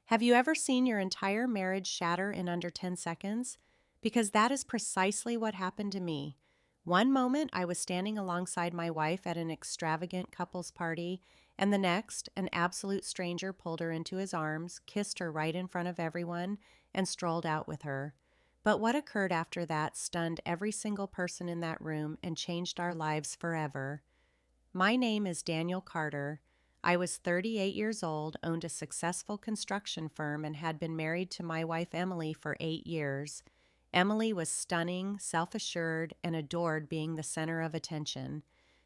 Have you ever seen your entire marriage shatter in under 10 seconds? Because that is precisely what happened to me. One moment, I was standing alongside my wife at an extravagant couples party, and the next, an absolute stranger pulled her into his arms, kissed her right in front of everyone, and strolled out with her. But what occurred after that stunned every single person in that room and changed our lives forever. My name is Daniel Carter. I was 38 years old, owned a successful construction firm, and had been married to my wife Emily for 8 years. Emily was stunning, self assured, and adored being the center of attention.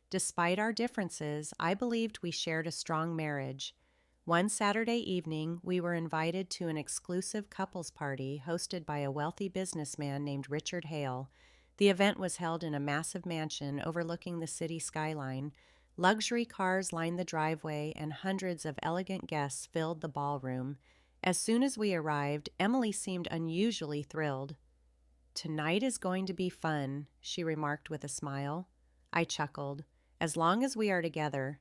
Despite our differences, I believed we shared a strong marriage. One Saturday evening, we were invited to an exclusive couples party hosted by a wealthy businessman named Richard Hale. The event was held in a massive mansion overlooking the city skyline. Luxury cars lined the driveway, and hundreds of elegant guests filled the ballroom. As soon as we arrived, Emily seemed unusually thrilled. "Tonight is going to be fun," she remarked with a smile. I chuckled. "As long as we are together."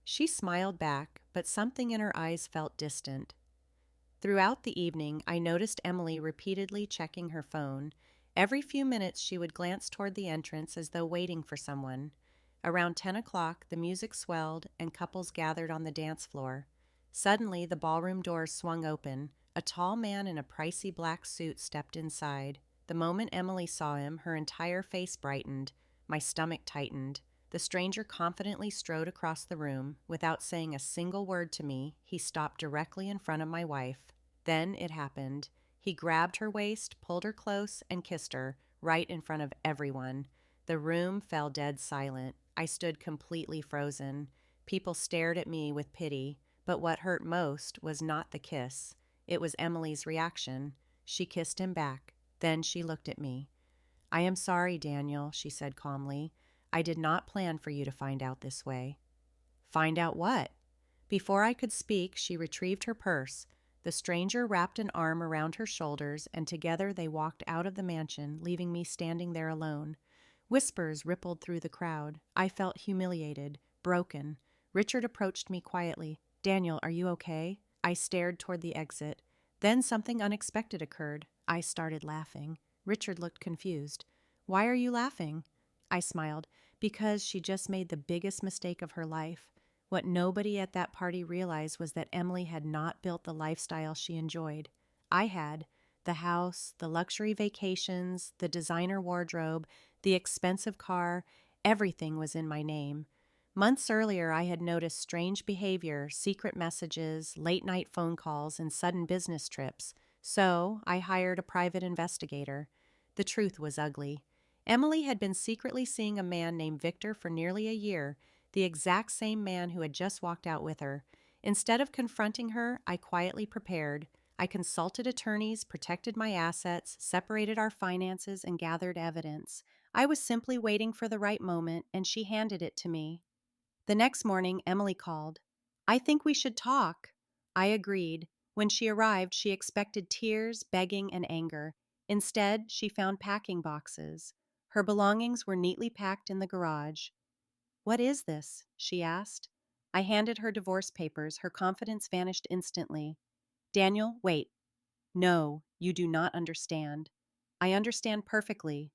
She smiled back, but something in her eyes felt distant. Throughout the evening, I noticed Emily repeatedly checking her phone. Every few minutes, she would glance toward the entrance as though waiting for someone. Around 10 o'clock, the music swelled and couples gathered on the dance floor. Suddenly, the ballroom doors swung open. A tall man in a pricey black suit stepped inside. The moment Emily saw him, her entire face brightened. My stomach tightened. The stranger confidently strode across the room. Without saying a single word to me, he stopped directly in front of my wife. Then it happened. He grabbed her waist, pulled her close, and kissed her, right in front of everyone. The room fell dead silent. I stood completely frozen. People stared at me with pity, but what hurt most was not the kiss. It was Emily's reaction. She kissed him back. Then she looked at me. "I am sorry, Daniel," she said calmly. "I did not plan for you to find out this way." "Find out what?" Before I could speak, she retrieved her purse. The stranger wrapped an arm around her shoulders, and together they walked out of the mansion, leaving me standing there alone. Whispers rippled through the crowd. I felt humiliated, broken. Richard approached me quietly. "Daniel, are you okay?" I stared toward the exit. Then something unexpected occurred. I started laughing. Richard looked confused. "Why are you laughing?" I smiled. "Because she just made the biggest mistake of her life." What nobody at that party realized was that Emily had not built the lifestyle she enjoyed. I had. The house, the luxury vacations, the designer wardrobe, the expensive car, everything was in my name. Months earlier, I had noticed strange behavior, secret messages, late-night phone calls, and sudden business trips. So, I hired a private investigator. The truth was ugly. Emily had been secretly seeing a man named Victor for nearly a year, the exact same man who had just walked out with her. Instead of confronting her, I quietly prepared. I consulted attorneys, protected my assets, separated our finances, and gathered evidence. I was simply waiting for the right moment, and she handed it to me. The next morning, Emily called. "I think we should talk." I agreed. When she arrived, she expected tears, begging, and anger. Instead, she found packing boxes. Her belongings were neatly packed in the garage. "What is this?" she asked. I handed her divorce papers. Her confidence vanished instantly. "Daniel, wait. No, you do not understand." "I understand perfectly."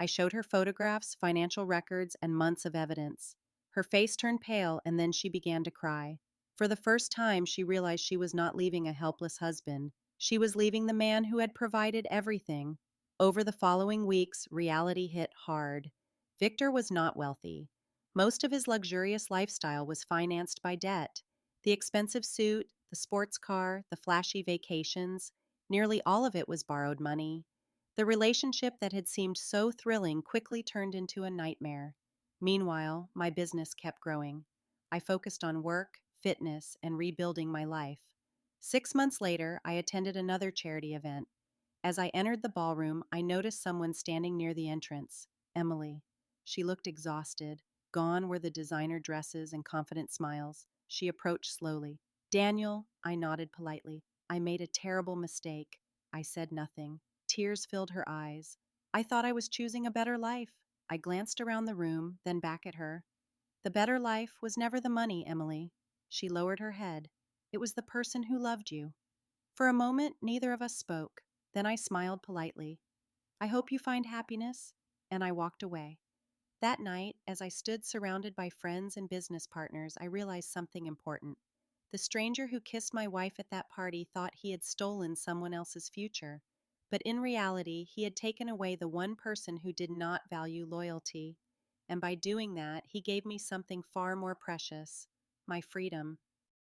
I showed her photographs, financial records, and months of evidence. Her face turned pale, and then she began to cry. For the first time, she realized she was not leaving a helpless husband. She was leaving the man who had provided everything. Over the following weeks, reality hit hard. Victor was not wealthy. Most of his luxurious lifestyle was financed by debt. The expensive suit, the sports car, the flashy vacations, nearly all of it was borrowed money. The relationship that had seemed so thrilling quickly turned into a nightmare. Meanwhile, my business kept growing. I focused on work, fitness, and rebuilding my life. 6 months later, I attended another charity event. As I entered the ballroom, I noticed someone standing near the entrance. Emily. She looked exhausted. Gone were the designer dresses and confident smiles. She approached slowly. "Daniel," I nodded politely. "I made a terrible mistake." I said nothing. Tears filled her eyes. "I thought I was choosing a better life." I glanced around the room, then back at her. "The better life was never the money, Emily." She lowered her head. "It was the person who loved you." For a moment, neither of us spoke. Then I smiled politely. I hope you find happiness, and I walked away. That night, as I stood surrounded by friends and business partners, I realized something important. The stranger who kissed my wife at that party thought he had stolen someone else's future. But in reality, he had taken away the one person who did not value loyalty. And by doing that, he gave me something far more precious: my freedom.